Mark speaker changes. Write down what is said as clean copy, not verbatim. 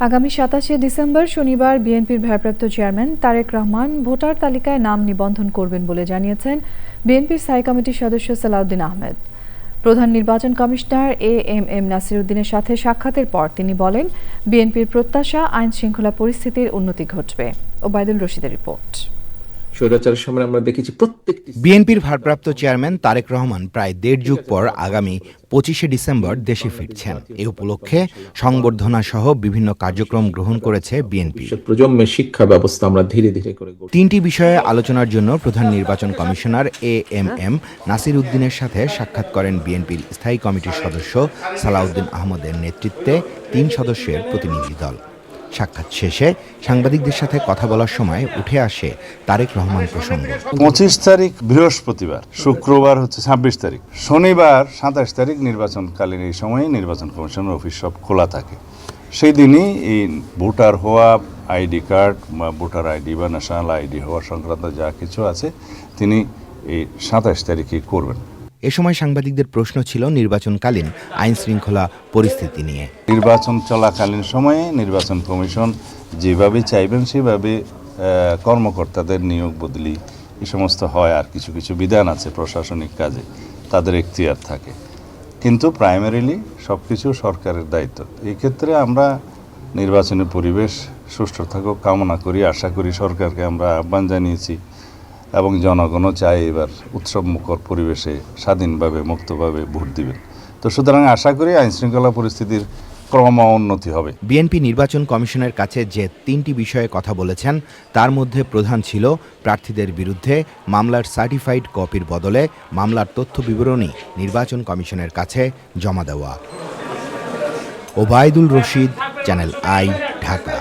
Speaker 1: আগামী ২৭শে ডিসেম্বর শনিবার বিএনপির ভারপ্রাপ্ত চেয়ারম্যান তারেক রহমান ভোটার তালিকায় নাম নিবন্ধন করবেন বলে জানিয়েছেন বিএনপির স্থায়ী কমিটির সদস্য সালাউদ্দিন আহমেদ। প্রধান নির্বাচন কমিশনার এএমএম নাসির উদ্দিনের সাথে সাক্ষাতের পর তিনি বলেন, বিএনপির প্রত্যাশা আইন শৃঙ্খলা পরিস্থিতির উন্নতি ঘটবে। ওবায়দুল রশিদের রিপোর্ট।
Speaker 2: স্বৈরাচারের সময় আমরা দেখেছি প্রত্যেকটি
Speaker 3: বিএনপির ভারপ্রাপ্ত চেয়ারম্যান তারেক রহমান প্রায় দেড় যুগ পর আগামী ২৫শে ডিসেম্বর দেশে ফিরছেন। এ উপলক্ষে সংবর্ধনা সহ বিভিন্ন কার্যক্রম গ্রহণ করেছে বিএনপি।
Speaker 2: প্রজন্মের শিক্ষা ব্যবস্থা আমরা ধীরে ধীরে করে
Speaker 3: তিনটি বিষয়ে আলোচনার জন্য প্রধান নির্বাচন কমিশনার এএমএম নাসির উদ্দিনের সাথে সাক্ষাৎ করেন বিএনপির স্থায়ী কমিটির সদস্য সালাউদ্দিন আহমদের নেতৃত্বে ৩ সদস্যের প্রতিনিধি দল। সাক্ষাৎ শেষে সাংবাদিকদের সাথে কথা বলার সময় উঠে আসে তারেক রহমান প্রসঙ্গ।
Speaker 4: ২৫ তারিখ বৃহস্পতিবার, শুক্রবার হচ্ছে ২৬ তারিখ, শনিবার ২৭ তারিখ নির্বাচনকালীন এই সময়ে নির্বাচন কমিশনের অফিস সব খোলা থাকে। সেই দিনই এই ভোটার হওয়া, আইডি কার্ড বা ভোটার আইডি বা ন্যাশনাল আইডি হওয়া সংক্রান্ত যা কিছু আছে তিনি এই ২৭ তারিখে করবেন।
Speaker 3: এ সময় সাংবাদিকদের প্রশ্ন ছিল নির্বাচনকালীন আইন শৃঙ্খলা পরিস্থিতি নিয়ে।
Speaker 4: নির্বাচন চলাকালীন সময়ে নির্বাচন কমিশন যেভাবে চাইবেন সেভাবে কর্মকর্তাদের নিয়োগ বদলি এই সমস্ত হয়, আর কিছু কিছু বিধান আছে প্রশাসনিক কাজে তাদের এখতিয়ার থাকে, কিন্তু প্রাইমারিলি সব কিছু সরকারের দায়িত্ব। এই ক্ষেত্রে আমরা নির্বাচনের পরিবেশ সুষ্ঠু থাকুক কামনা করি, আশা করি। সরকারকে আমরা আহ্বান জানিয়েছি এবং জনগণও চায় এবার উৎসবমুখর পরিবেশে স্বাধীনভাবে মুক্তভাবে ভোট দিবেন। তো সুতরাং আশা করি আইনশৃঙ্খলা পরিস্থিতির ক্রম উন্নতি হবে।
Speaker 3: বিএনপি নির্বাচন কমিশনের কাছে যে ৩টি বিষয়ে কথা বলেছেন তার মধ্যে প্রধান ছিল প্রার্থীদের বিরুদ্ধে মামলার সার্টিফাইড কপির বদলে মামলার তথ্য বিবরণী নির্বাচন কমিশনের কাছে জমা দেওয়া। Obaidul Rashid, channel I, Dhaka.